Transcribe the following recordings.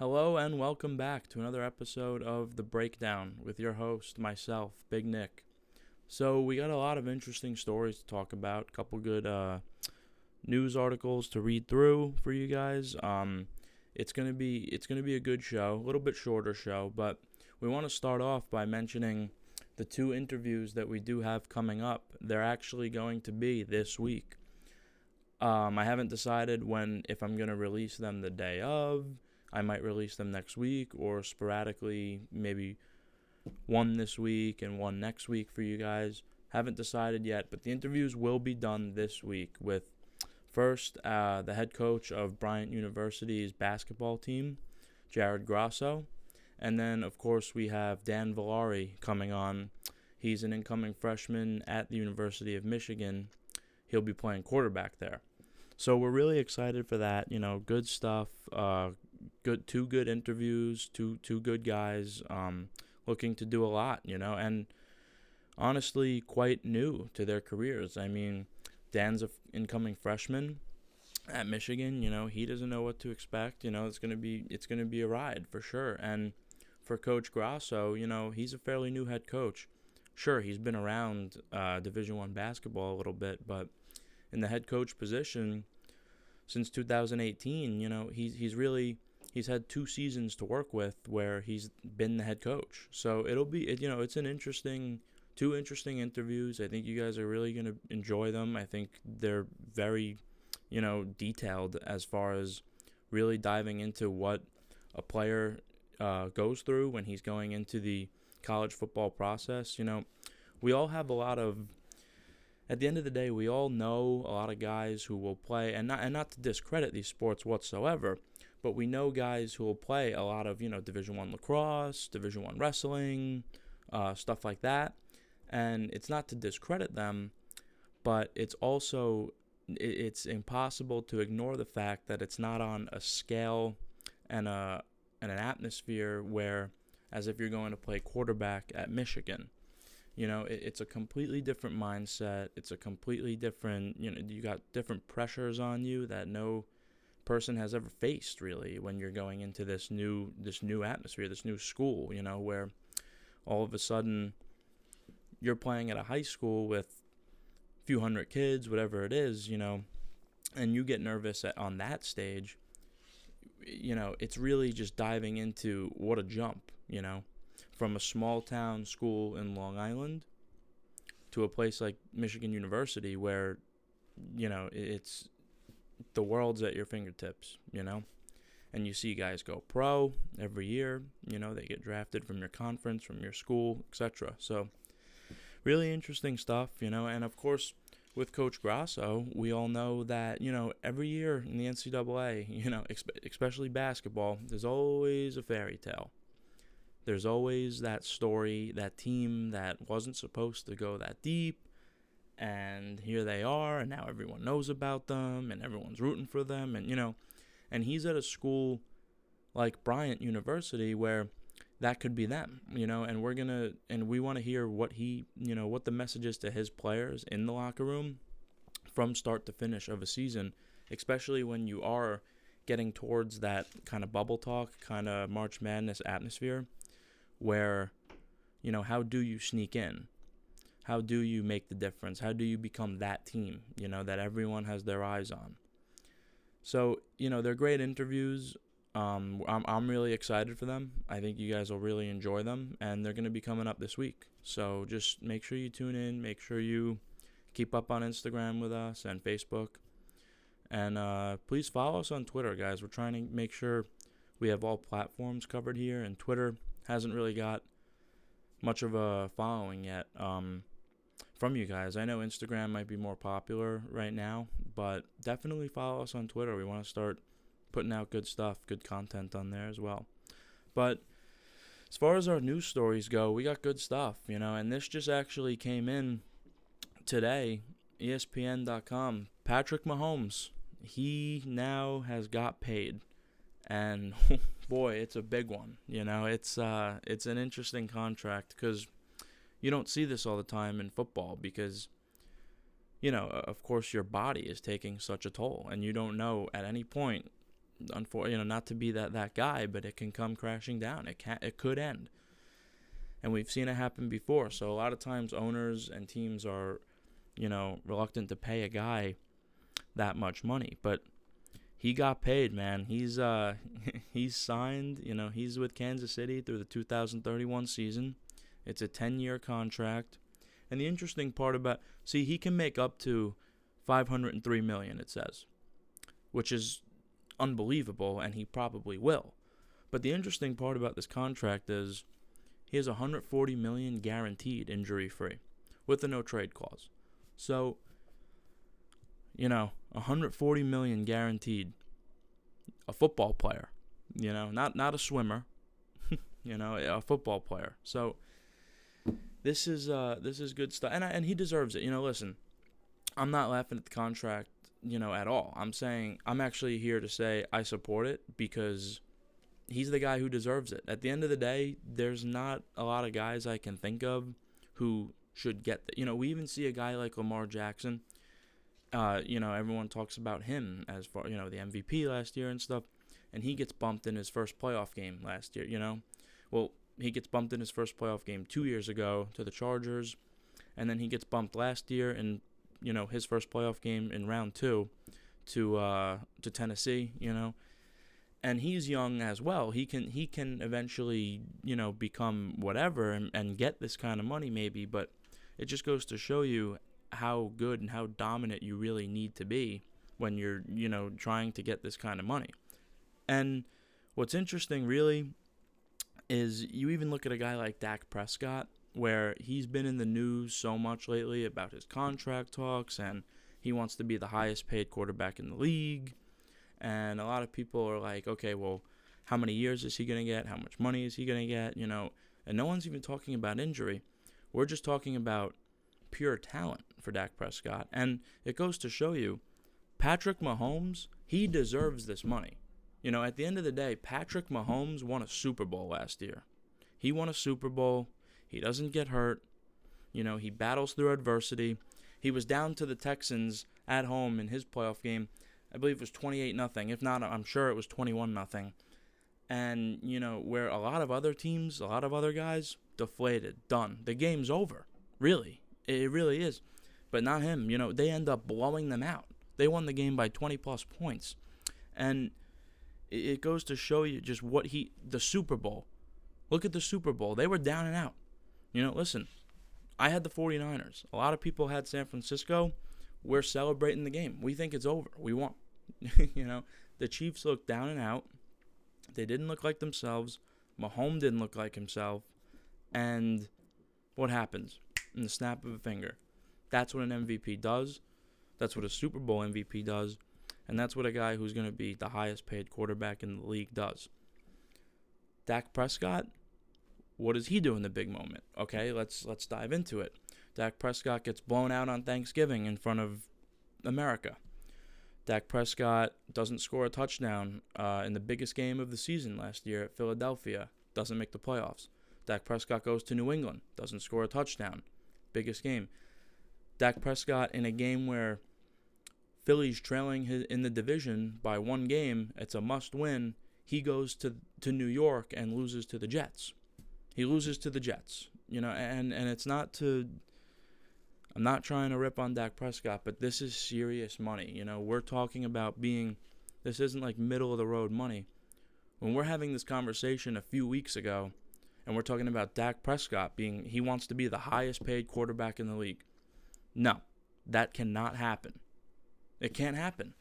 Hello and welcome back to another episode of The Breakdown with your host, myself, Big Nick. So we got a lot of interesting stories to talk about, a couple good news articles to read through for you guys. It's gonna be a good show, a little bit shorter show, but we want to start off by mentioning the two interviews that we do have coming up. They're actually going to be this week. I haven't decided if I'm gonna release them the day of. I might release them next week or sporadically, maybe one this week and one next week for you guys. Haven't decided yet, but the interviews will be done this week with first the head coach of Bryant University's basketball team, Jared Grasso. And then, of course, we have Dan Villari coming on. He's an incoming freshman at the University of Michigan. He'll be playing quarterback there. So we're really excited for that. Good stuff. Two good interviews. Two good guys. Looking to do a lot. And honestly, quite new to their careers. I mean, Dan's an incoming freshman at Michigan. He doesn't know what to expect. It's gonna be a ride for sure. And for Coach Grasso, he's a fairly new head coach. Sure, he's been around Division I basketball a little bit, but in the head coach position since 2018, he's had 2 seasons to work with where he's been the head coach. So it's two interesting interviews. I think you guys are really going to enjoy them. I think they're very, detailed as far as really diving into what a player goes through when he's going into the college football process. We all have at the end of the day, we all know a lot of guys who will play, and not to discredit these sports whatsoever, but we know guys who will play a lot of, Division I lacrosse, Division I wrestling, stuff like that. And it's not to discredit them, but it's impossible to ignore the fact that it's not on a scale and an atmosphere where, as if you're going to play quarterback at Michigan. It's a completely different mindset. It's a completely different, you got different pressures on you that no person has ever faced, really, when you're going into this new atmosphere, this new school, where all of a sudden you're playing at a high school with a few hundred kids, whatever it is, and you get nervous on that stage. It's really just diving into what a jump, from a small town school in Long Island to a place like Michigan University where, it's the world's at your fingertips, and you see guys go pro every year, they get drafted from your conference, from your school, etc. So really interesting stuff, and of course with Coach Grasso, we all know that, every year in the NCAA, especially basketball, there's always a fairy tale. There's always that story, that team that wasn't supposed to go that deep, and here they are, and now everyone knows about them, and everyone's rooting for them, and he's at a school like Bryant University where that could be them, and we want to hear what what the message is to his players in the locker room from start to finish of a season, especially when you are getting towards that kind of bubble talk, kind of March Madness atmosphere, where, how do you sneak in? How do you make the difference? How do you become that team, that everyone has their eyes on? So, they're great interviews. I'm really excited for them. I think you guys will really enjoy them, and they're going to be coming up this week. So just make sure you tune in. Make sure you keep up on Instagram with us and Facebook. And please follow us on Twitter, guys. We're trying to make sure we have all platforms covered here, and Twitter hasn't really got much of a following yet from you guys. I know Instagram might be more popular right now, but definitely follow us on Twitter. We want to start putting out good stuff, good content on there as well. But as far as our news stories go, we got good stuff, and this just actually came in today, ESPN.com. Patrick Mahomes, he now has got paid, and boy, it's a big one. It's an interesting contract because you don't see this all the time in football because, of course, your body is taking such a toll, and you don't know at any point not to be that guy, but it can come crashing down. It could end. And we've seen it happen before. So a lot of times owners and teams are, reluctant to pay a guy that much money. But he got paid, man. He's he's signed, he's with Kansas City through the 2031 season. It's a 10-year contract. And the interesting part about, he can make up to $503 million, it says, which is unbelievable, and he probably will. But the interesting part about this contract is he has $140 million guaranteed injury-free with a no-trade clause. So, $140 million guaranteed. A football player, not a swimmer, a football player. So this is good stuff, and he deserves it. Listen, I'm not laughing at the contract, at all. I'm actually here to say I support it because he's the guy who deserves it. At the end of the day, there's not a lot of guys I can think of who should get that. We even see a guy like Lamar Jackson. Everyone talks about him as far, the MVP last year and stuff, and he gets bumped in his first playoff game last year, Well, he gets bumped in his first playoff game 2 years ago to the Chargers, and then he gets bumped last year in, his first playoff game in round 2 to Tennessee, and he's young as well. He can eventually, become whatever and get this kind of money maybe, but it just goes to show you how good and how dominant you really need to be when you're, trying to get this kind of money. And what's interesting really is you even look at a guy like Dak Prescott, where he's been in the news so much lately about his contract talks, and he wants to be the highest paid quarterback in the league. And a lot of people are like, okay, well, how many years is he going to get? How much money is he going to get? And no one's even talking about injury. We're just talking about pure talent for Dak Prescott. And it goes to show you, Patrick Mahomes, he deserves this money. At the end of the day, Patrick Mahomes won a Super Bowl last year. He won a Super Bowl. He doesn't get hurt. He battles through adversity. He was down to the Texans at home in his playoff game. I believe it was 28-0. If not, I'm sure it was 21-0. And, where a lot of other teams, a lot of other guys, deflated, done. The game's over. Really. It really is. But not him. They end up blowing them out. They won the game by 20-plus points. And it goes to show you just the Super Bowl. Look at the Super Bowl. They were down and out. Listen, I had the 49ers. A lot of people had San Francisco. We're celebrating the game. We think it's over. We won. The Chiefs looked down and out. They didn't look like themselves. Mahomes didn't look like himself. And what happens? In the snap of a finger. That's what an MVP does. That's what a Super Bowl MVP does. And that's what a guy who's going to be the highest paid quarterback in the league does. Dak Prescott, what does he do in the big moment? Okay, let's dive into it. Dak Prescott gets blown out on Thanksgiving in front of America. Dak Prescott doesn't score a touchdown in the biggest game of the season last year at Philadelphia. Doesn't make the playoffs. Dak Prescott goes to New England. Doesn't score a touchdown. Biggest game. Dak Prescott in a game where Philly's trailing in the division by one game. It's a must-win. He goes to New York and loses to the Jets. He loses to the Jets. And it's not to... I'm not trying to rip on Dak Prescott, but this is serious money. We're talking about this isn't like middle-of-the-road money. When we're having this conversation a few weeks ago, and we're talking about Dak Prescott he wants to be the highest paid quarterback in the league. No, that cannot happen. It can't happen.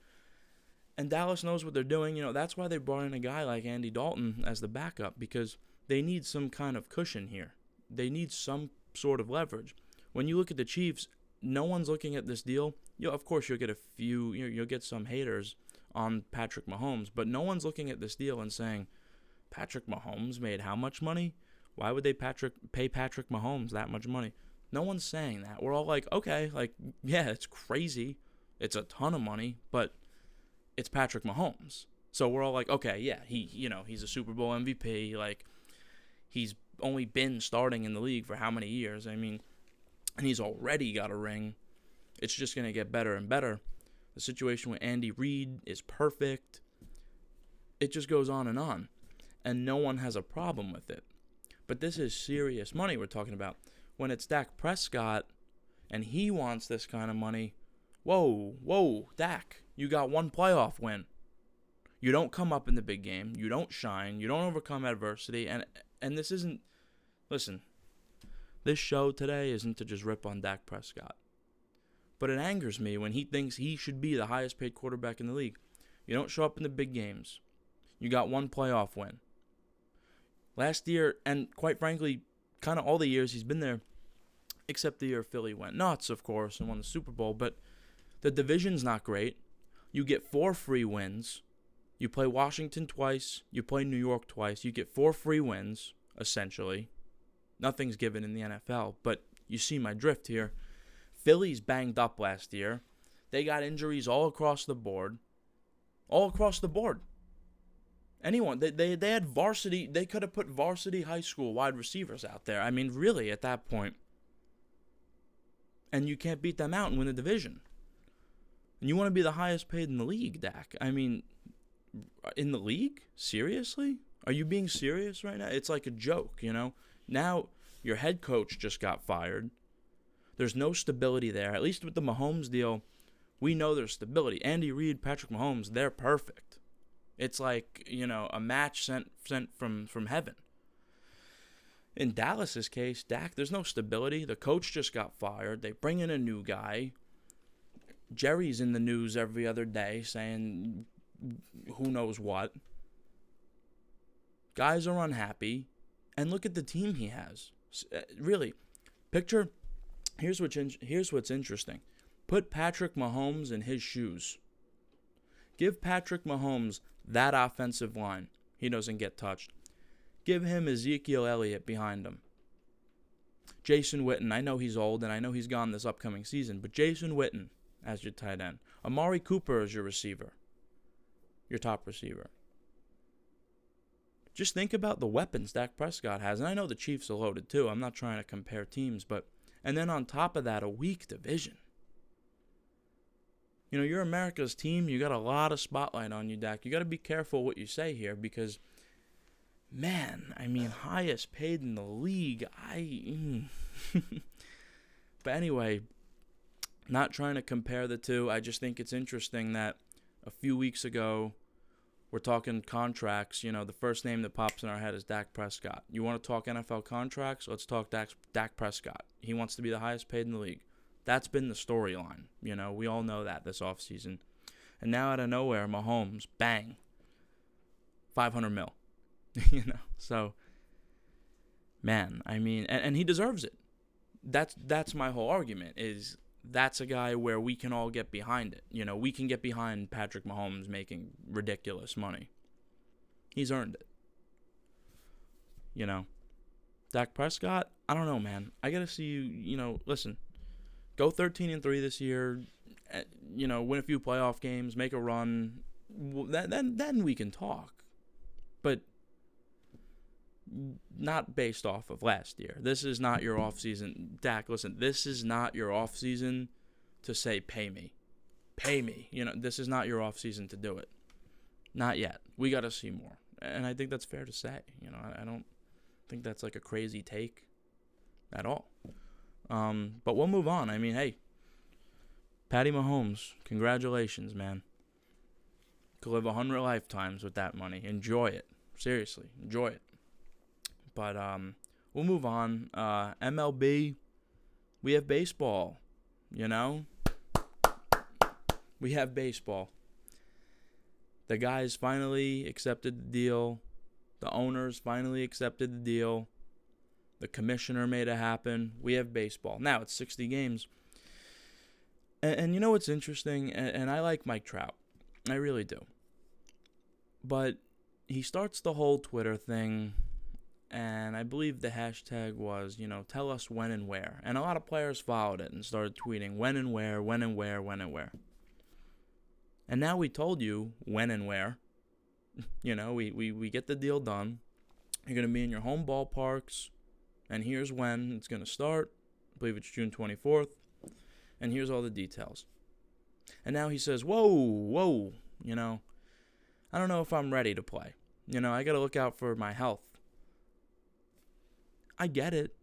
And Dallas knows what they're doing. That's why they brought in a guy like Andy Dalton as the backup, because they need some kind of cushion here. They need some sort of leverage. When you look at the Chiefs, no one's looking at this deal. Of course, you'll get you'll get some haters on Patrick Mahomes, but no one's looking at this deal and saying, Patrick Mahomes made how much money? Why would they pay Patrick Mahomes that much money? No one's saying that. We're all like, okay, yeah, it's crazy. It's a ton of money, but it's Patrick Mahomes. So we're all like, okay, yeah, he's a Super Bowl MVP. He's only been starting in the league for how many years? And he's already got a ring. It's just going to get better and better. The situation with Andy Reid is perfect. it just goes on, and no one has a problem with it. But this is serious money we're talking about. When it's Dak Prescott and he wants this kind of money, whoa, Dak, you got one playoff win. You don't come up in the big game. You don't shine. You don't overcome adversity. And this isn't, listen, this show today isn't to just rip on Dak Prescott. But it angers me when he thinks he should be the highest paid quarterback in the league. You don't show up in the big games. You got one playoff win. Last year, and quite frankly, kind of all the years he's been there, except the year Philly went nuts, of course, and won the Super Bowl. But the division's not great. You get 4 free wins. You play Washington twice. You play New York twice. You get 4 free wins, essentially. Nothing's given in the NFL, but you see my drift here. Philly's banged up last year. They got injuries all across the board. All across the board. Anyone. They had varsity. They could have put varsity high school wide receivers out there. I mean, really, at that point. And you can't beat them out and win the division. And you want to be the highest paid in the league, Dak. I mean, in the league? Seriously? Are you being serious right now? It's like a joke, you know? Now, your head coach just got fired. There's no stability there. At least with the Mahomes deal, we know there's stability. Andy Reid, Patrick Mahomes, they're perfect. It's like, you know, a match sent from heaven. In Dallas's case, Dak, there's no stability. The coach just got fired. They bring in a new guy. Jerry's in the news every other day saying who knows what. Guys are unhappy. And look at the team he has. Really, picture, here's what's interesting. Put Patrick Mahomes in his shoes. Give Patrick Mahomes that offensive line. He doesn't get touched. Give him Ezekiel Elliott behind him. Jason Witten, I know he's old and I know he's gone this upcoming season, but Jason Witten as your tight end. Amari Cooper as your receiver. Your top receiver. Just think about the weapons Dak Prescott has. And I know the Chiefs are loaded too. I'm not trying to compare teams, but and then on top of that, a weak division. You know, you're America's team. You got a lot of spotlight on you, Dak. You got to be careful what you say here because, man, I mean, highest paid in the league. But anyway, not trying to compare the two. I just think it's interesting that a few weeks ago, we're talking contracts. You know, the first name that pops in our head is Dak Prescott. You want to talk NFL contracts? Let's talk Dak Prescott. He wants to be the highest paid in the league. That's been the storyline. You know, we all know that this offseason. And now out of nowhere, Mahomes, bang, $500 million. You know, so, man, I mean, and he deserves it. That's my whole argument is that's a guy where we can all get behind it. You know, we can get behind Patrick Mahomes making ridiculous money. He's earned it. You know, Dak Prescott, I don't know, man. I got to see you know, listen, go 13-3 this year, you know, win a few playoff games, make a run. Then we can talk. But not based off of last year. This is not your offseason. Dak, listen, this is not your offseason to say, pay me. Pay me. You know, this is not your offseason to do it. Not yet. We got to see more. And I think that's fair to say. You know, I don't think that's like a crazy take at all. But we'll move on. I mean, hey, Patty Mahomes, congratulations, man. Could live 100 lifetimes with that money. Enjoy it. Seriously, enjoy it. But we'll move on. MLB, we have baseball, you know? We have baseball. The guys finally accepted the deal. The owners finally accepted the deal. The commissioner made it happen. We have baseball. Now it's 60 games. And you know what's interesting? And I like Mike Trout. I really do. But he starts the whole Twitter thing. And I believe the hashtag was, you know, tell us when and where. And a lot of players followed it and started tweeting when and where, when and where, when and where. And now we told you when and where. You know, we get the deal done. You're going to be in your home ballparks. And here's when it's going to start. I believe it's June 24th. And here's all the details. And now he says, whoa, you know. I don't know if I'm ready to play. I got to look out for my health. I get it.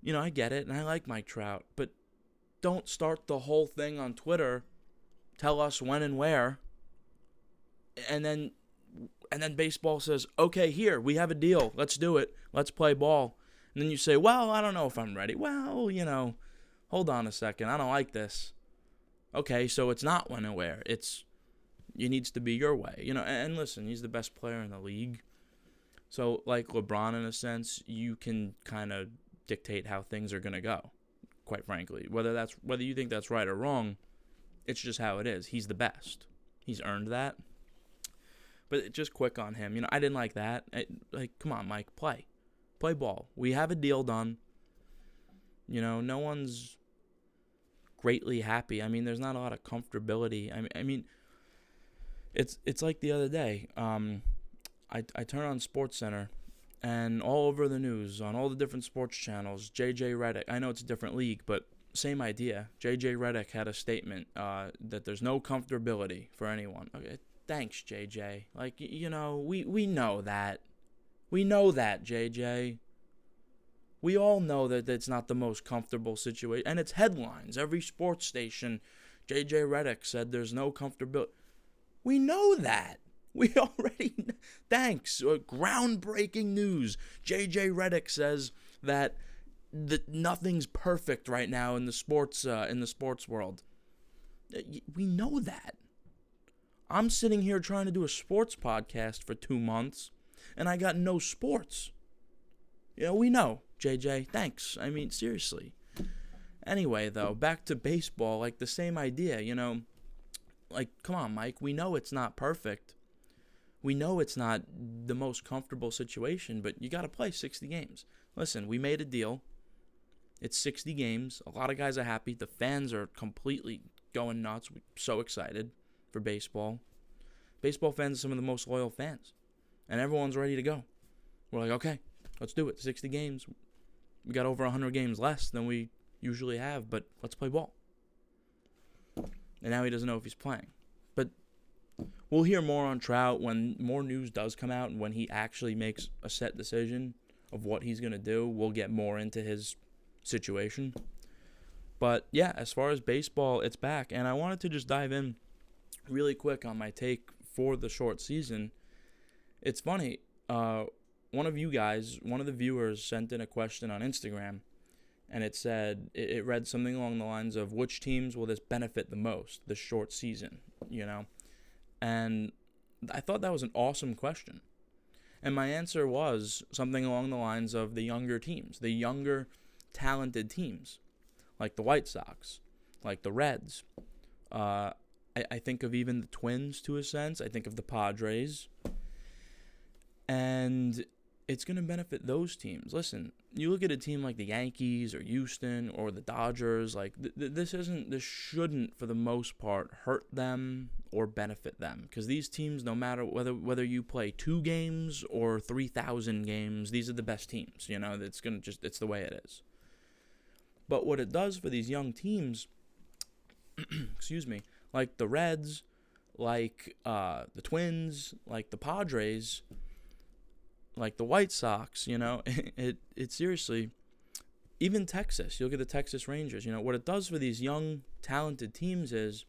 I get it, and I like Mike Trout, but don't start the whole thing on Twitter. Tell us when and where, and then baseball says, okay, here, we have a deal. Let's do it. Let's play ball. And then you say, well, I don't know if I'm ready. Well, hold on a second. I don't like this. Okay, so it's not when and where. It needs to be your way. And listen, he's the best player in the league. So, like LeBron, in a sense, you can kind of dictate how things are going to go, quite frankly. Whether you think that's right or wrong, it's just how it is. He's the best. He's earned that. But just quick on him. I didn't like that. Come on, Mike, play. Play ball. We have a deal done. No one's greatly happy. I mean, there's not a lot of comfortability. I mean, it's like the other day. I turn on SportsCenter, and all over the news, on all the different sports channels, J.J. Redick, I know it's a different league, but same idea. J.J. Redick had a statement that there's no comfortability for anyone. Okay, thanks, J.J. We know that. We know that, J.J. We all know that it's not the most comfortable situation, and it's headlines. Every sports station, J.J. Redick said there's no comfortability. We know that. We already, thanks. Groundbreaking news. J.J. Redick says that nothing's perfect right now in the sports world. We know that. I'm sitting here trying to do a sports podcast for 2 months, and I got no sports. We know, JJ. Thanks. I mean, seriously. Anyway, though, back to baseball, the same idea, come on, Mike. We know it's not perfect. We know it's not the most comfortable situation, but you got to play 60 games. Listen, we made a deal. It's 60 games. A lot of guys are happy. The fans are completely going nuts. We're so excited for baseball. Baseball fans are some of the most loyal fans. And everyone's ready to go. We're like, okay, let's do it. 60 games. We got over 100 games less than we usually have, but let's play ball. And now he doesn't know if he's playing. But we'll hear more on Trout when more news does come out and when he actually makes a set decision of what he's going to do. We'll get more into his situation. But, yeah, as far as baseball, it's back. And I wanted to just dive in really quick on my take for the short season. It's funny. One of the viewers sent in a question on Instagram, and it said, it read something along the lines of, which teams will this benefit the most, this short season, And I thought that was an awesome question. And my answer was something along the lines of the younger teams, the younger, talented teams, like the White Sox, like the Reds. I think of even the Twins to a sense. I think of the Padres. And it's going to benefit those teams. Listen, you look at a team like the Yankees or Houston or the Dodgers, this shouldn't, for the most part, hurt them or benefit them. Because these teams, no matter whether you play 2 games or 3,000 games, these are the best teams. It's the way it is. But what it does for these young teams, excuse me, like the Reds, like the Twins, like the Padres, like the White Sox, it seriously, even Texas, you look at the Texas Rangers, what it does for these young, talented teams is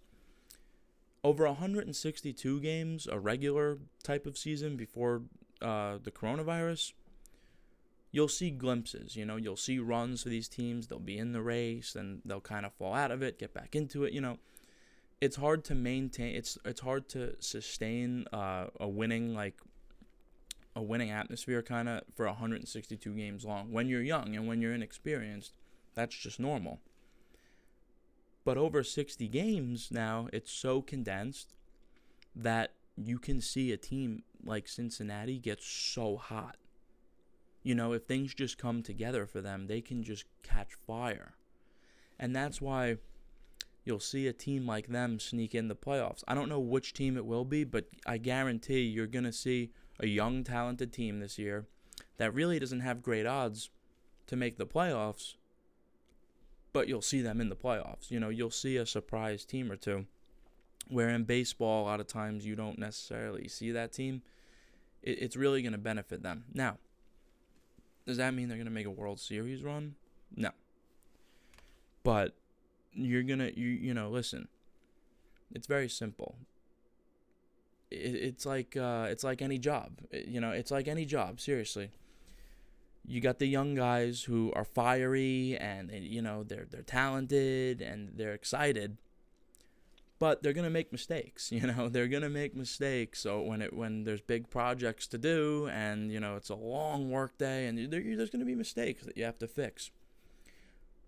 over 162 games, a regular type of season before the coronavirus, you'll see glimpses, you'll see runs for these teams. They'll be in the race, and they'll kind of fall out of it, get back into it, It's hard to maintain, it's hard to sustain a winning atmosphere kind of for 162 games long. When you're young and when you're inexperienced, that's just normal. But over 60 games now, it's so condensed that you can see a team like Cincinnati get so hot. If things just come together for them, they can just catch fire. And that's why you'll see a team like them sneak in the playoffs. I don't know which team it will be, but I guarantee you're going to see a young, talented team this year that really doesn't have great odds to make the playoffs, but you'll see them in the playoffs. You'll see a surprise team or two. where in baseball, a lot of times you don't necessarily see that team. It's really going to benefit them. Now, does that mean they're going to make a World Series run? No. But you're going to, listen, it's very simple. It's like any job. It's like any job, seriously. You got the young guys who are fiery and they're talented and they're excited, but they're gonna make mistakes. They're gonna make mistakes. So when there's big projects to do and it's a long work day and there's gonna be mistakes that you have to fix.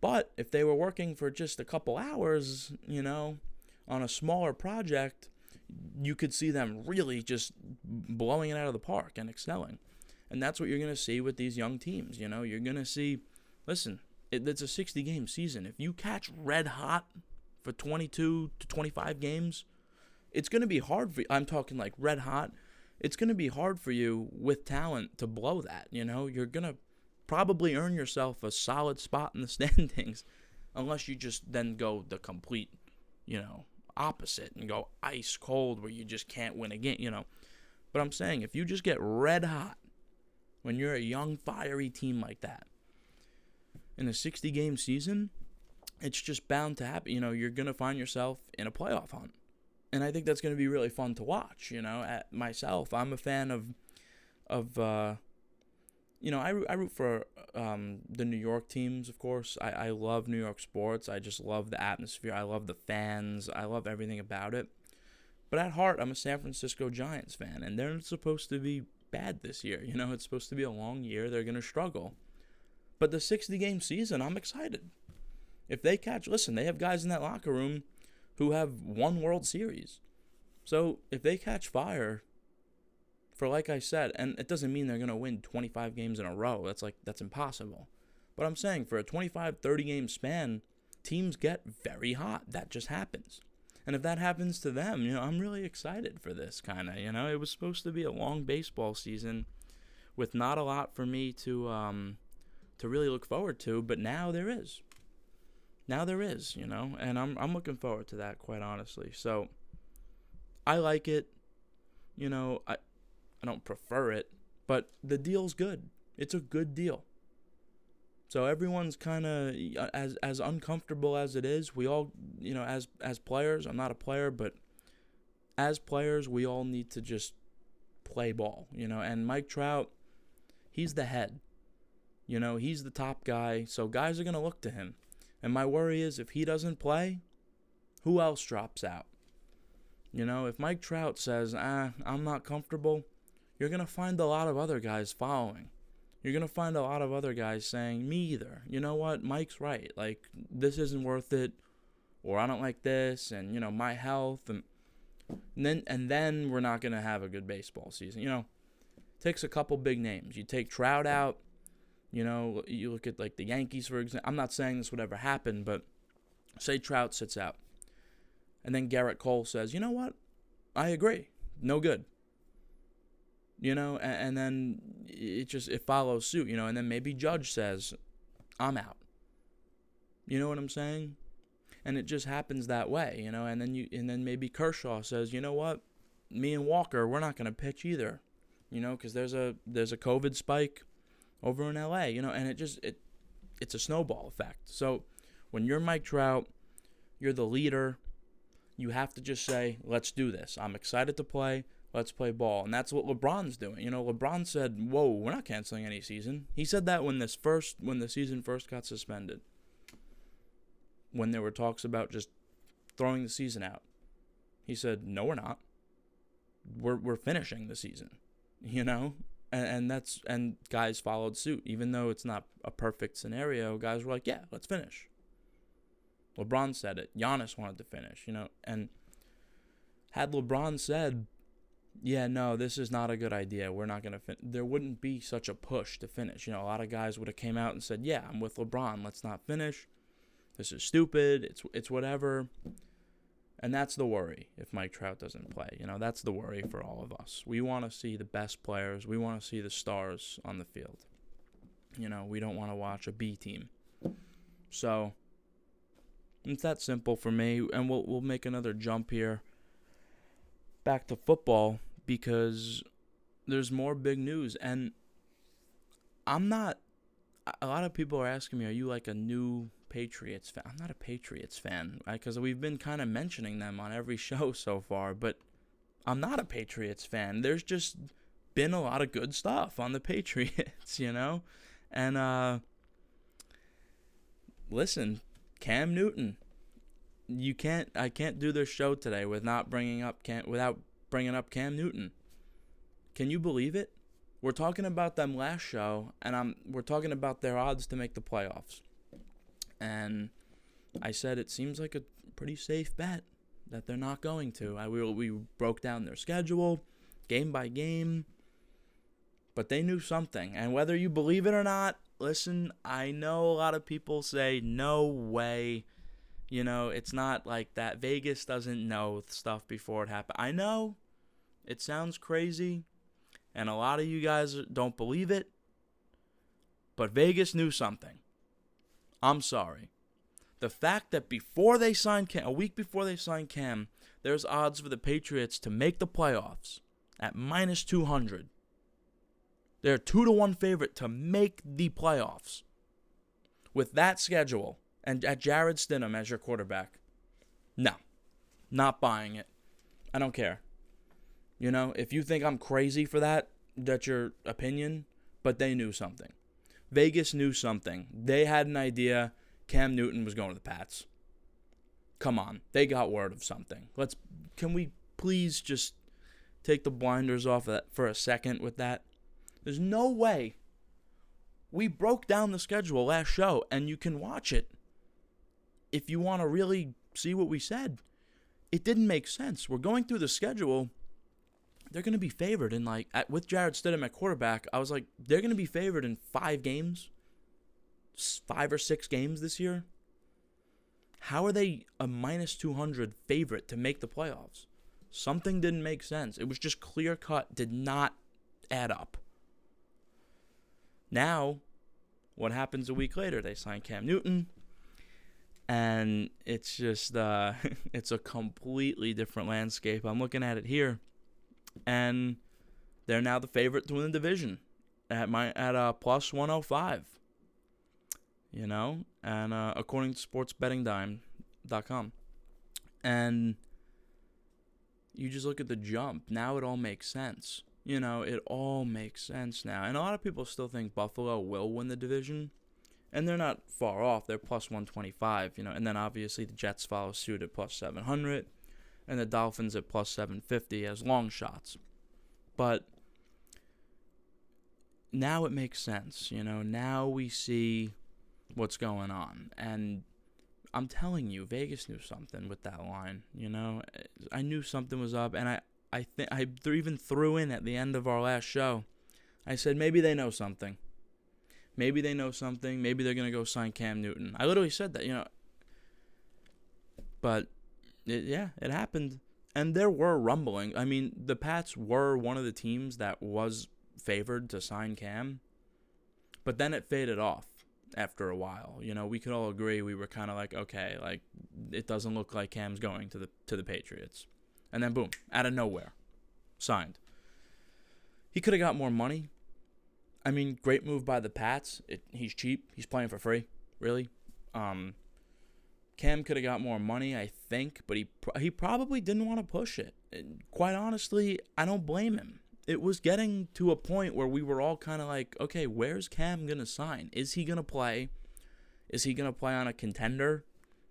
But if they were working for just a couple hours, on a smaller project, you could see them really just blowing it out of the park and excelling. And that's what you're going to see with these young teams. You're going to see, listen, it's a 60-game season. If you catch red hot for 22 to 25 games, it's going to be hard for you. I'm talking like red hot. It's going to be hard for you with talent to blow that. You're going to probably earn yourself a solid spot in the standings unless you just then go the complete, opposite and go ice cold where you just can't win a game, But I'm saying if you just get red hot when you're a young, fiery team like that in a 60-game season, it's just bound to happen. You're going to find yourself in a playoff hunt. And I think that's going to be really fun to watch, At myself, I'm a fan I root for the New York teams, of course. I love New York sports. I just love the atmosphere. I love the fans. I love everything about it. But at heart, I'm a San Francisco Giants fan, and they're supposed to be bad this year. It's supposed to be a long year. They're going to struggle. But the 60-game season, I'm excited. If they they have guys in that locker room who have won World Series. So if they catch fire, for like I said, and it doesn't mean they're going to win 25 games in a row. That's impossible. But I'm saying for a 25, 30-game span, teams get very hot. That just happens. And if that happens to them, I'm really excited for this kind of, It was supposed to be a long baseball season with not a lot for me to really look forward to, but now there is. And I'm looking forward to that, quite honestly. So I like it. I don't prefer it, but the deal's good. It's a good deal. So everyone's kind of as uncomfortable as it is. We all, as players, I'm not a player, but as players, we all need to just play ball, And Mike Trout, he's the head. He's the top guy, so guys are going to look to him. And my worry is if he doesn't play, who else drops out? If Mike Trout says, I'm not comfortable, you're going to find a lot of other guys following. You're going to find a lot of other guys saying, me either. You know what? Mike's right. Like, this isn't worth it. Or I don't like this. And, my health. And then we're not going to have a good baseball season. Takes a couple big names. You take Trout out. You look at, like, the Yankees, for example. I'm not saying this would ever happen, but say Trout sits out. And then Garrett Cole says, you know what? I agree. No good. And then it follows suit, and then maybe Judge says, I'm out. You know what I'm saying? And it just happens that way, and then maybe Kershaw says, you know what? Me and Walker, we're not going to pitch either, because there's a COVID spike over in LA, and it's a snowball effect. So when you're Mike Trout, you're the leader, you have to just say, let's do this. I'm excited to play. Let's play ball. And that's what LeBron's doing. LeBron said, whoa, we're not canceling any season. He said that when the season first got suspended. When there were talks about just throwing the season out. He said, no, we're not. We're finishing the season. And guys followed suit. Even though it's not a perfect scenario, guys were like, yeah, let's finish. LeBron said it. Giannis wanted to finish, And had LeBron said, yeah, no, this is not a good idea, we're not going to finish, there wouldn't be such a push to finish. A lot of guys would have came out and said, yeah, I'm with LeBron, let's not finish. This is stupid, it's whatever. And that's the worry if Mike Trout doesn't play. That's the worry for all of us. We want to see the best players. We want to see the stars on the field. We don't want to watch a B team. So it's that simple for me, and we'll make another jump here. back to football because there's more big news. And I'm not, a lot of people are asking me, are you like a new Patriots fan? I'm not a Patriots fan because we've been kind of mentioning them on every show so far, but I'm not a Patriots fan. There's just been a lot of good stuff on the Patriots, And listen, Cam Newton, I can't do this show today without bringing up Cam Newton. Can you believe it? We're talking about them last show, and we're talking about their odds to make the playoffs. And I said it seems like a pretty safe bet that they're not going to. We broke down their schedule, game by game, but they knew something. And whether you believe it or not, listen, I know a lot of people say, no way. It's not like that. Vegas doesn't know stuff before it happened. I know it sounds crazy, and a lot of you guys don't believe it, but Vegas knew something. I'm sorry. The fact that a week before they signed Cam, there's odds for the Patriots to make the playoffs at minus 200. They're a 2-1 favorite to make the playoffs. With that schedule, and at Jarrett Stidham as your quarterback. No. Not buying it. I don't care. If you think I'm crazy for that, that's your opinion, but they knew something. Vegas knew something. They had an idea Cam Newton was going to the Pats. Come on. They got word of something. Can we please just take the blinders off of that for a second with that? There's no way. We broke down the schedule last show, and you can watch it if you want to really see what we said. It didn't make sense. We're going through the schedule. They're going to be favored in with Jarrett Stidham at quarterback. I was like, they're going to be favored in 5 games, 5 or 6 games this year. How are they a minus 200 favorite to make the playoffs? Something didn't make sense. It was just clear cut, did not add up. Now, what happens a week later? They sign Cam Newton, and it's just it's a completely different landscape. I'm looking at it here, and they're now the favorite to win the division at plus 105. And according to sportsbettingdime.com. And you just look at the jump. Now it all makes sense. It all makes sense now. And a lot of people still think Buffalo will win the division. And they're not far off. They're plus 125, And then obviously the Jets follow suit at plus 700. And the Dolphins at plus 750 as long shots. But now it makes sense. Now we see what's going on. And I'm telling you, Vegas knew something with that line. I knew something was up. And I think I even threw in at the end of our last show, I said maybe they know something. Maybe they know something. Maybe they're going to go sign Cam Newton. I literally said that, But, it happened. And there were rumbling. I mean, the Pats were one of the teams that was favored to sign Cam. But then it faded off after a while. We could all agree we were kind of like, okay, it doesn't look like Cam's going to the Patriots. And then, boom, out of nowhere, signed. He could have got more money. I mean, great move by the Pats. He's cheap. He's playing for free, really. Cam could have got more money, I think, but he probably didn't want to push it. And quite honestly, I don't blame him. It was getting to a point where we were all kind of like, okay, where's Cam going to sign? Is he going to play? Is he going to play on a contender?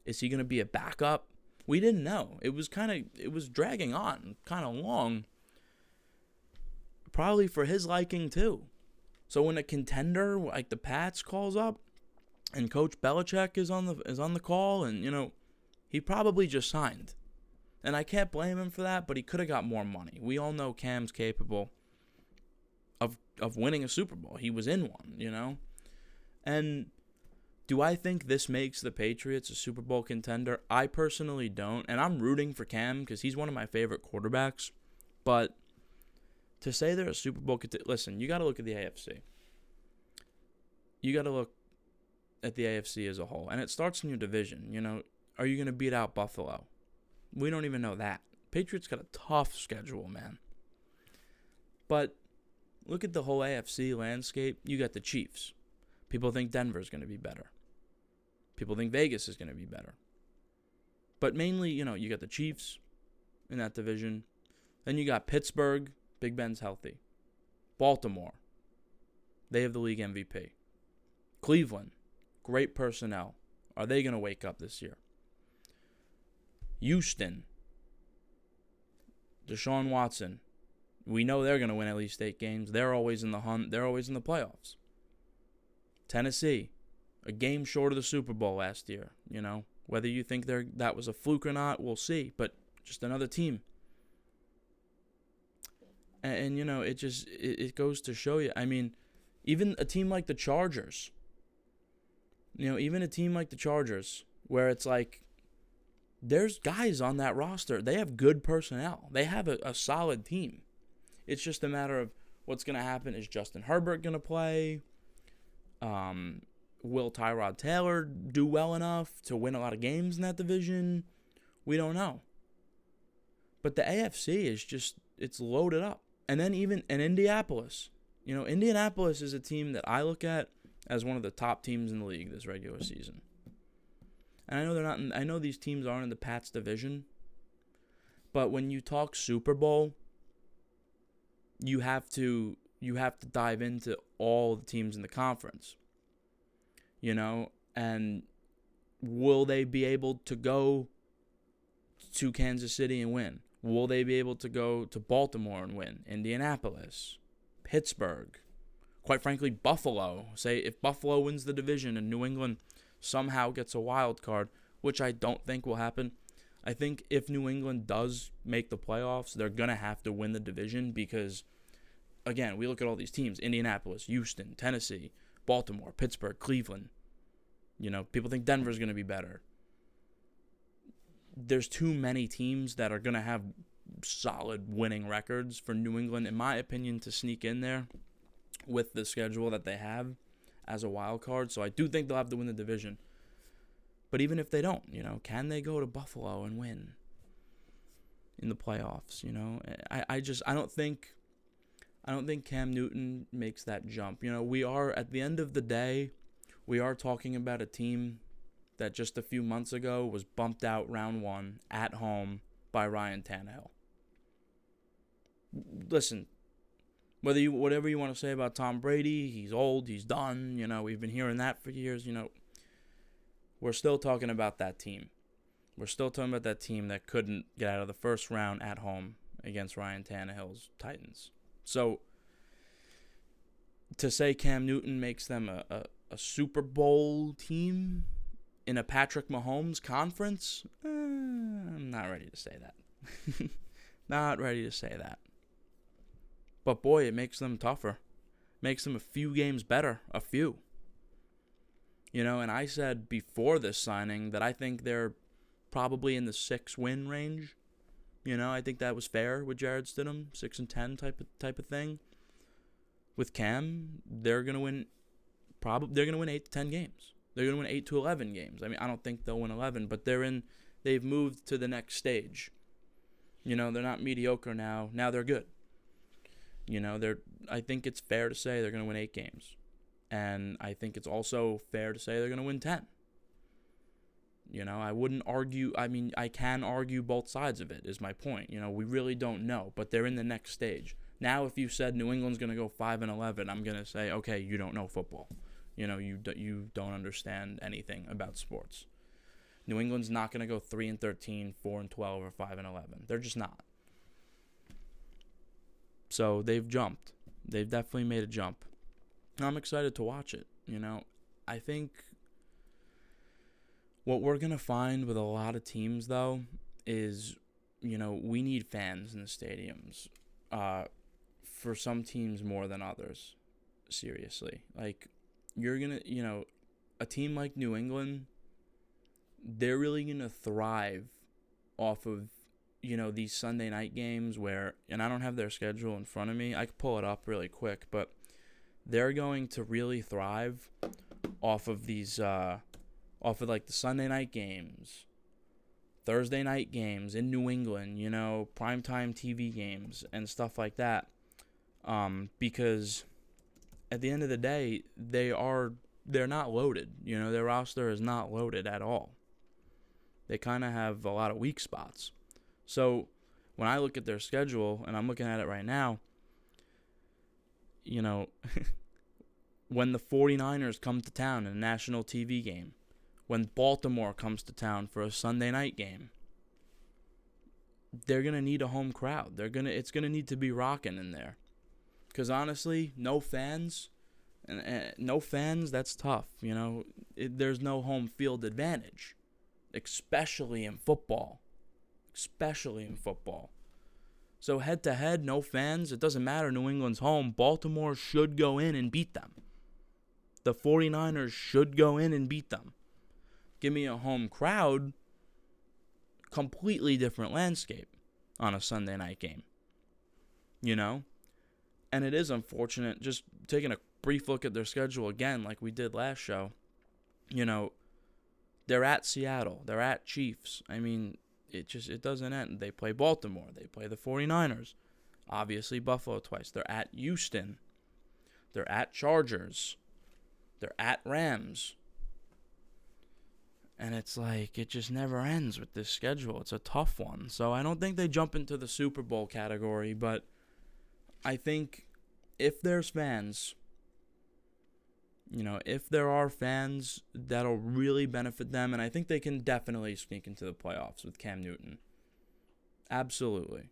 Is he going to be a backup? We didn't know. It was dragging on kind of long. Probably for his liking too. So when a contender like the Pats calls up and Coach Belichick is on the call, and he probably just signed. And I can't blame him for that, but he could have got more money. We all know Cam's capable of winning a Super Bowl. He was in one, And do I think this makes the Patriots a Super Bowl contender? I personally don't. And I'm rooting for Cam because he's one of my favorite quarterbacks. But to say they're a Super Bowl contender, listen, you got to look at the AFC. You got to look at the AFC as a whole. And it starts in your division. Are you going to beat out Buffalo? We don't even know that. Patriots got a tough schedule, man. But look at the whole AFC landscape. You got the Chiefs. People think Denver's going to be better. People think Vegas is going to be better. But mainly, you got the Chiefs in that division. Then you got Pittsburgh. Big Ben's healthy. Baltimore. They have the league MVP. Cleveland. Great personnel. Are they going to wake up this year? Houston. Deshaun Watson. We know they're going to win at least 8 games. They're always in the hunt. They're always in the playoffs. Tennessee. A game short of the Super Bowl last year. Whether you think that was a fluke or not, we'll see. But just another team. And it goes to show you. I mean, even a team like the Chargers. Even a team like the Chargers, where it's like, there's guys on that roster. They have good personnel. They have a solid team. It's just a matter of what's going to happen. Is Justin Herbert going to play? Will Tyrod Taylor do well enough to win a lot of games in that division? We don't know. But the AFC is just, it's loaded up. And then even in Indianapolis. Indianapolis is a team that I look at as one of the top teams in the league this regular season. And I know they're not. I know these teams aren't in the Pats division. But when you talk Super Bowl, you have to dive into all the teams in the conference. And will they be able to go to Kansas City and win? Will they be able to go to Baltimore and win? Indianapolis, Pittsburgh, quite frankly, Buffalo. Say if Buffalo wins the division and New England somehow gets a wild card, which I don't think will happen. I think if New England does make the playoffs, they're going to have to win the division because, again, we look at all these teams, Indianapolis, Houston, Tennessee, Baltimore, Pittsburgh, Cleveland. People think Denver's going to be better. There's too many teams that are going to have solid winning records for New England, in my opinion, to sneak in there with the schedule that they have as a wild card. So I do think they'll have to win the division. But even if they don't, can they go to Buffalo and win in the playoffs? I don't think Cam Newton makes that jump. We are, at the end of the day, we are talking about a team that just a few months ago was bumped out round 1 at home by Ryan Tannehill. Listen, whatever you want to say about Tom Brady, he's old, he's done. We've been hearing that for years. We're still talking about that team. We're still talking about that team that couldn't get out of the first round at home against Ryan Tannehill's Titans. So to say Cam Newton makes them a Super Bowl team in a Patrick Mahomes conference, I'm not ready to say that. Not ready to say that. But boy, it makes them tougher. Makes them a few games better. A few. And I said before this signing that I think they're probably in the 6-win range. I think that was fair with Jarrett Stidham, 6-10 type of thing. With Cam, they're gonna win 8 to 10 games. They're gonna win 8 to 11 games. I mean, I don't think they'll win 11, but they've moved to the next stage. They're not mediocre now. Now they're good. I think it's fair to say they're gonna win 8 games. And I think it's also fair to say they're going to win 10. I wouldn't argue. I mean, I can argue both sides of it, is my point. We really don't know, but they're in the next stage. Now, if you said New England's going to go 5-11, I'm going to say, okay, you don't know football. You don't understand anything about sports. New England's not going to go 3-13, 4-12, or 5-11. They're just not. So they've jumped. They've definitely made a jump. I'm excited to watch it. I think what we're going to find with a lot of teams, though, is, we need fans in the stadiums. For some teams more than others. Seriously. Like, you're going to, a team like New England, they're really going to thrive off of, these Sunday night games where, and I don't have their schedule in front of me. I could pull it up really quick, but they're going to really thrive off of these, off of like the Sunday night games, Thursday night games in New England, primetime TV games and stuff like that. Because at the end of the day, they're not loaded. Their roster is not loaded at all. They kind of have a lot of weak spots. So when I look at their schedule, and I'm looking at it right now, when the 49ers come to town in a national TV game, when Baltimore comes to town for a Sunday night game, they're going to need a home crowd. It's going to need to be rocking in there. Because honestly, no fans, that's tough. There's no home field advantage, especially in football. So head-to-head, no fans, it doesn't matter. New England's home. Baltimore should go in and beat them. The 49ers should go in and beat them. Give me a home crowd, completely different landscape on a Sunday night game. And it is unfortunate, just taking a brief look at their schedule again, like we did last show. They're at Seattle. They're at Chiefs. I mean, it doesn't end. They play Baltimore. They play the 49ers. Obviously, Buffalo twice. They're at Houston. They're at Chargers. They're at Rams. And it's like, it just never ends with this schedule. It's a tough one. So I don't think they jump into the Super Bowl category, but I think if there's fans, if there are fans, that'll really benefit them. And I think they can definitely sneak into the playoffs with Cam Newton. Absolutely.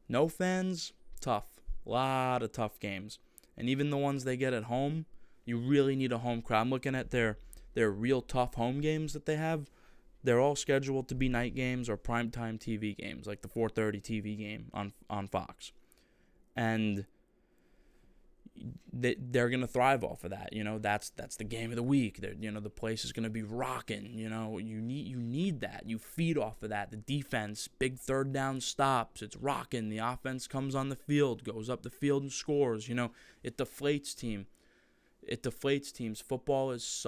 No fans, tough. A lot of tough games. And even the ones they get at home, you really need a home crowd. I'm looking at their real tough home games that they have. They're all scheduled to be night games or primetime TV games, like the 4:30 TV game on Fox. And they're going to thrive off of that. That's the game of the week. The place is going to be rocking. You need that. You feed off of that. The defense, big third down stops. It's rocking. The offense comes on the field, goes up the field and scores. It deflates teams. Football is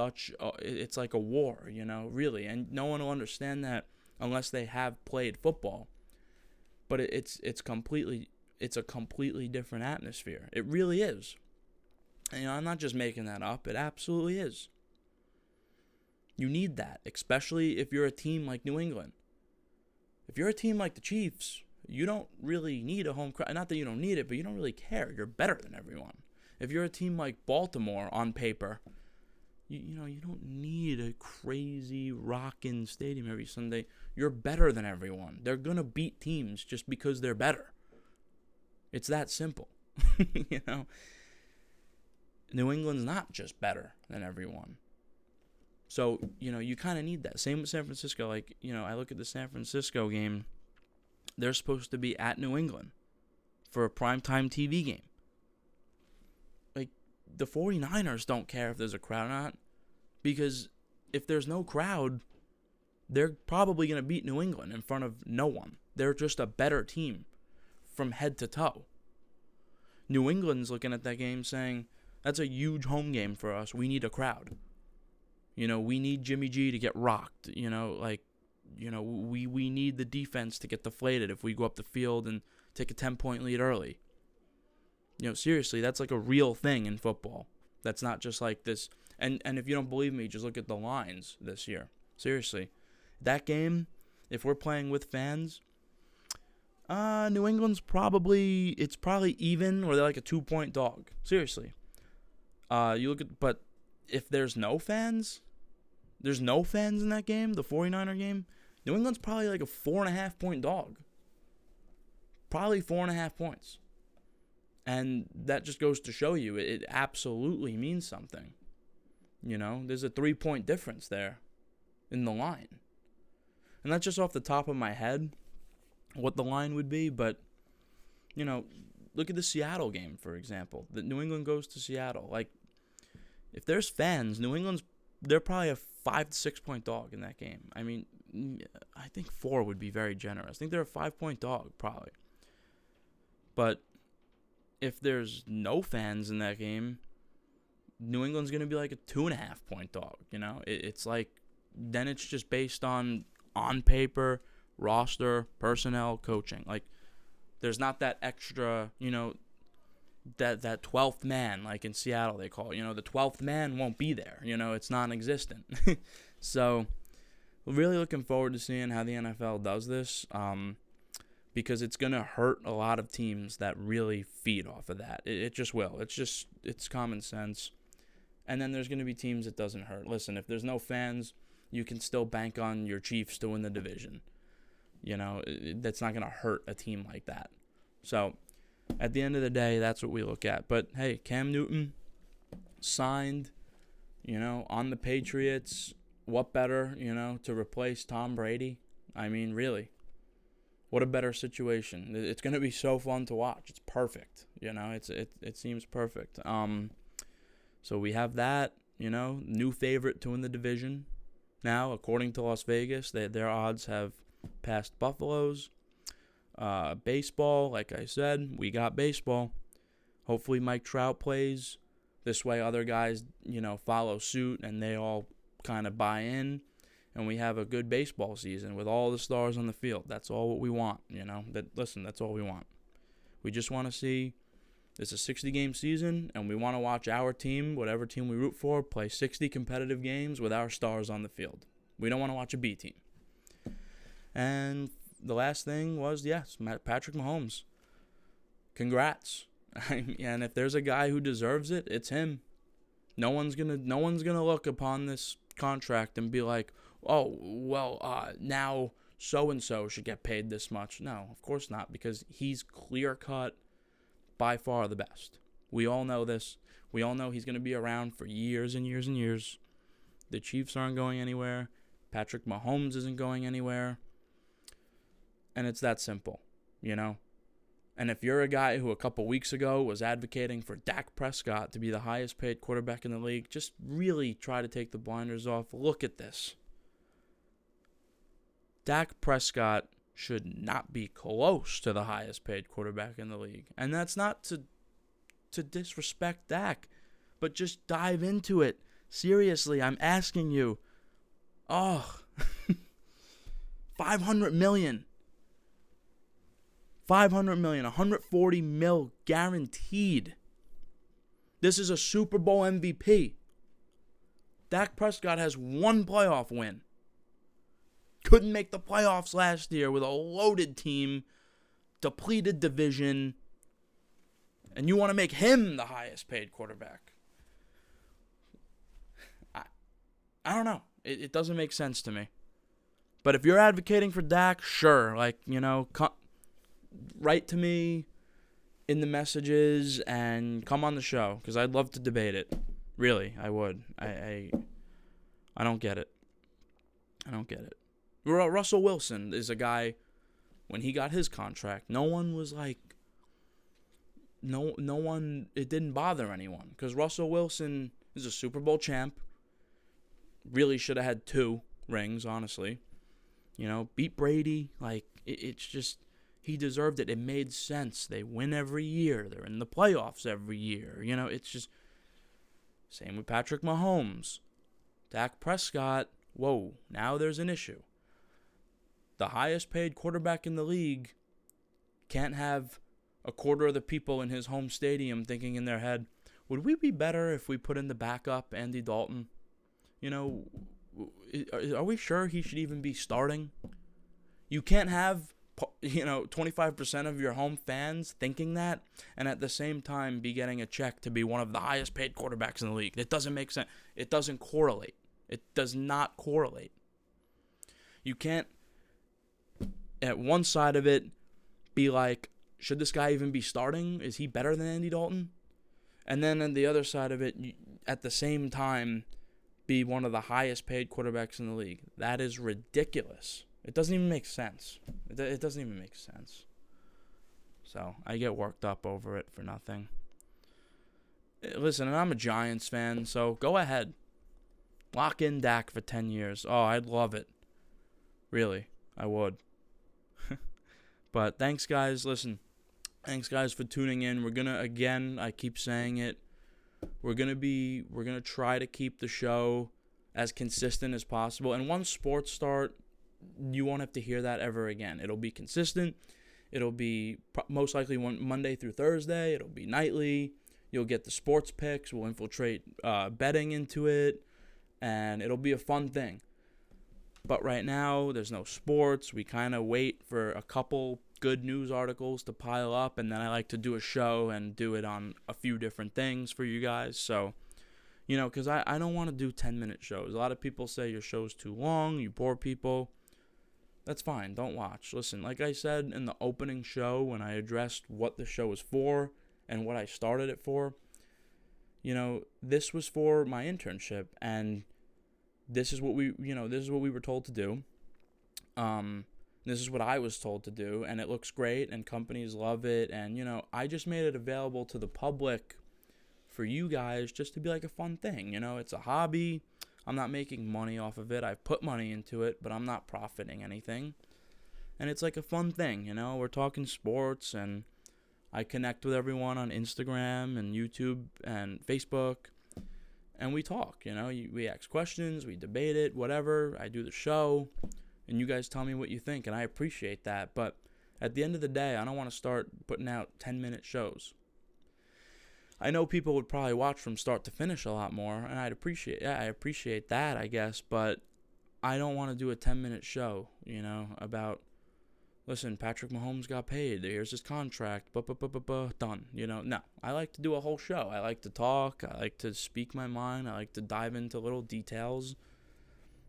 it's like a war, really. And no one will understand that unless they have played football. But it's a completely different atmosphere. It really is. And, I'm not just making that up. It absolutely is. You need that, especially if you're a team like New England. If you're a team like the Chiefs, you don't really need a home crowd. Not that you don't need it, but you don't really care. You're better than everyone. If you're a team like Baltimore on paper, you don't need a crazy rockin' stadium every Sunday. You're better than everyone. They're going to beat teams just because they're better. It's that simple. New England's not just better than everyone. So, you kind of need that. Same with San Francisco. Like, I look at the San Francisco game. They're supposed to be at New England for a primetime TV game. Like, the 49ers don't care if there's a crowd or not. Because if there's no crowd, they're probably going to beat New England in front of no one. They're just a better team from head to toe. New England's looking at that game saying, that's a huge home game for us. We need a crowd. We need Jimmy G to get rocked. We need the defense to get deflated if we go up the field and take a 10-point lead early. Seriously, that's like a real thing in football. That's not just like this. And if you don't believe me, just look at the lines this year. Seriously. That game, if we're playing with fans, New England's probably even, or they're like a 2-point dog. Seriously. But if there's no fans in that game, the 49er game, New England's probably like a 4.5-point dog. Probably 4.5 points. And that just goes to show you it absolutely means something. There's a 3-point difference there in the line. And that's just off the top of my head what the line would be, but look at the Seattle game, for example. The New England goes to Seattle. Like, if there's fans, they're probably a 5 to 6 point dog in that game. I mean, I think 4 would be very generous. I think they're a 5-point dog, probably. But if there's no fans in that game, New England's going to be like a 2.5 point dog. It's like, then it's just based on on paper, roster, personnel, coaching. Like, there's not that extra, that 12th man, like in Seattle they call it. The 12th man won't be there. It's non-existent. So, really looking forward to seeing how the NFL does this, because it's going to hurt a lot of teams that really feed off of that. It just will. It's common sense. And then there's going to be teams it doesn't hurt. Listen, if there's no fans, you can still bank on your Chiefs to win the division. That's not going to hurt a team like that. So, at the end of the day, that's what we look at. But, hey, Cam Newton signed, on the Patriots. What better, to replace Tom Brady? I mean, really. What a better situation. It's going to be so fun to watch. It's perfect. It seems perfect. So we have that, new favorite to win the division. Now, according to Las Vegas, their odds have passed Buffalo's. Baseball, like I said, we got baseball. Hopefully Mike Trout plays. This way other guys, follow suit and they all kind of buy in. And we have a good baseball season with all the stars on the field. That's all what we want, that's all we want. We just want to see, it's a 60-game season, and we want to watch our team, whatever team we root for, play 60 competitive games with our stars on the field. We don't want to watch a B team. And the last thing was, Patrick Mahomes. Congrats. And if there's a guy who deserves it, it's him. No one's gonna look upon this contract and be like, oh, well, now so-and-so should get paid this much. No, of course not, because he's clear-cut, by far the best. We all know this. We all know he's going to be around for years and years and years. The Chiefs aren't going anywhere. Patrick Mahomes isn't going anywhere. And it's that simple, And if you're a guy who a couple weeks ago was advocating for Dak Prescott to be the highest paid quarterback in the league, just really try to take the blinders off. Look at this. Dak Prescott should not be close to the highest paid quarterback in the league. And that's not to disrespect Dak, but just dive into it. Seriously, I'm asking you. Oh, $500 million. $140 million guaranteed. This is a Super Bowl MVP. Dak Prescott has one playoff win. Couldn't make the playoffs last year with a loaded team, depleted division, and you want to make him the highest paid quarterback. I don't know. It doesn't make sense to me. But if you're advocating for Dak, sure, write to me in the messages and come on the show, because I'd love to debate it. Really, I would. I don't get it. Russell Wilson is a guy, when he got his contract, no one was like, it didn't bother anyone, because Russell Wilson is a Super Bowl champ, really should have had 2 rings, honestly, beat Brady, it's just, he deserved it. It made sense. They win every year. They're in the playoffs every year, it's just, same with Patrick Mahomes. Dak Prescott, whoa, now there's an issue. The highest paid quarterback in the league can't have a quarter of the people in his home stadium thinking in their head, would we be better if we put in the backup Andy Dalton? Are we sure he should even be starting? You can't have, 25% of your home fans thinking that, and at the same time be getting a check to be one of the highest paid quarterbacks in the league. It doesn't make sense. It doesn't correlate. It does not correlate. You can't, at one side of it, be like, should this guy even be starting? Is he better than Andy Dalton? And then on the other side of it, at the same time, be one of the highest paid quarterbacks in the league. That is ridiculous. It doesn't even make sense. It doesn't even make sense. So, I get worked up over it for nothing. Listen, and I'm a Giants fan, so go ahead. Lock in Dak for 10 years. Oh, I'd love it. Really, I would. But thanks, guys. Listen, thanks, guys, for tuning in. We're going to, again, I keep saying it, we're going to try to keep the show as consistent as possible. And once sports start, you won't have to hear that ever again. It'll be consistent. It'll be most likely Monday through Thursday. It'll be nightly. You'll get the sports picks. We'll infiltrate betting into it, and it'll be a fun thing. But right now, there's no sports. We kind of wait for a couple good news articles to pile up, and then I like to do a show and do it on a few different things for you guys. So, because I don't want to do 10-minute shows. A lot of people say your show's too long, you bore people. That's fine. Don't watch. Listen, like I said in the opening show when I addressed what the show is for and what I started it for, this was for my internship, and this is what we were told to do. This is what I was told to do, and it looks great, and companies love it, and, I just made it available to the public for you guys just to be like a fun thing. It's a hobby. I'm not making money off of it. I've put money into it, but I'm not profiting anything. And it's like a fun thing, We're talking sports, and I connect with everyone on Instagram and YouTube and Facebook, and we talk, We ask questions, we debate it, whatever. I do the show, and you guys tell me what you think, and I appreciate that. But at the end of the day, I don't want to start putting out 10-minute shows. I know people would probably watch from start to finish a lot more, and I appreciate that, I guess, but I don't want to do a 10-minute show, about, listen, Patrick Mahomes got paid, here's his contract, done, No, I like to do a whole show. I like to talk, I like to speak my mind, I like to dive into little details,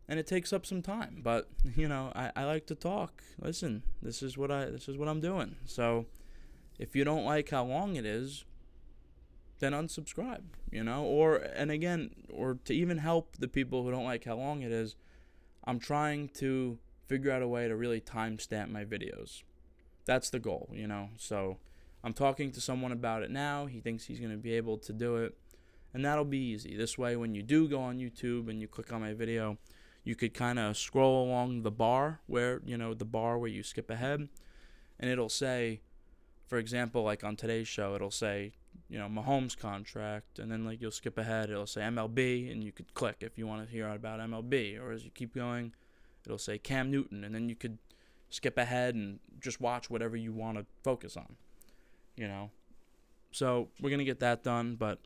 and it takes up some time, but, I like to talk. Listen, this is what I'm doing, so if you don't like how long it is, then unsubscribe, or to even help the people who don't like how long it is, I'm trying to figure out a way to really timestamp my videos. That's the goal, so I'm talking to someone about it now. He thinks he's going to be able to do it, and that'll be easy. This way, when you do go on YouTube and you click on my video, you could kind of scroll along the bar where you skip ahead, and it'll say, for example, like on today's show, it'll say, Mahomes contract, and then you'll skip ahead, it'll say MLB, and you could click if you want to hear about MLB, or as you keep going, it'll say Cam Newton, and then you could skip ahead and just watch whatever you want to focus on, So we're going to get that done, but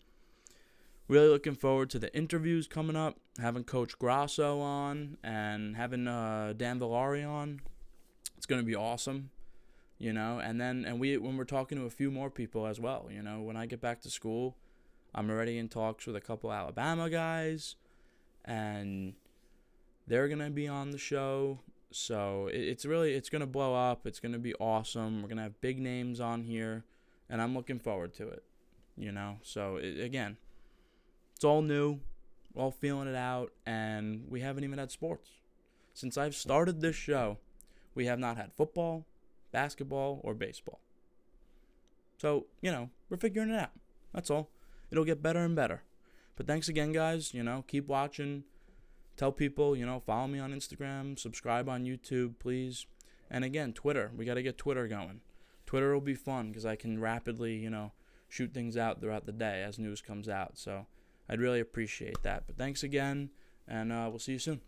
really looking forward to the interviews coming up, having Coach Grasso on, and having Dan Villari on. It's going to be awesome. And when we're talking to a few more people as well, when I get back to school, I'm already in talks with a couple Alabama guys, and they're going to be on the show. So it's going to blow up. It's going to be awesome. We're going to have big names on here, and I'm looking forward to it, So again, it's all new. We're all feeling it out, and we haven't even had sports. Since I've started this show, we have not had football, basketball, or baseball. So, we're figuring it out. That's all. It'll get better and better. But thanks again, guys. Keep watching. Tell people, follow me on Instagram. Subscribe on YouTube, please. And again, Twitter. We got to get Twitter going. Twitter will be fun because I can rapidly, shoot things out throughout the day as news comes out. So I'd really appreciate that. But thanks again, and we'll see you soon.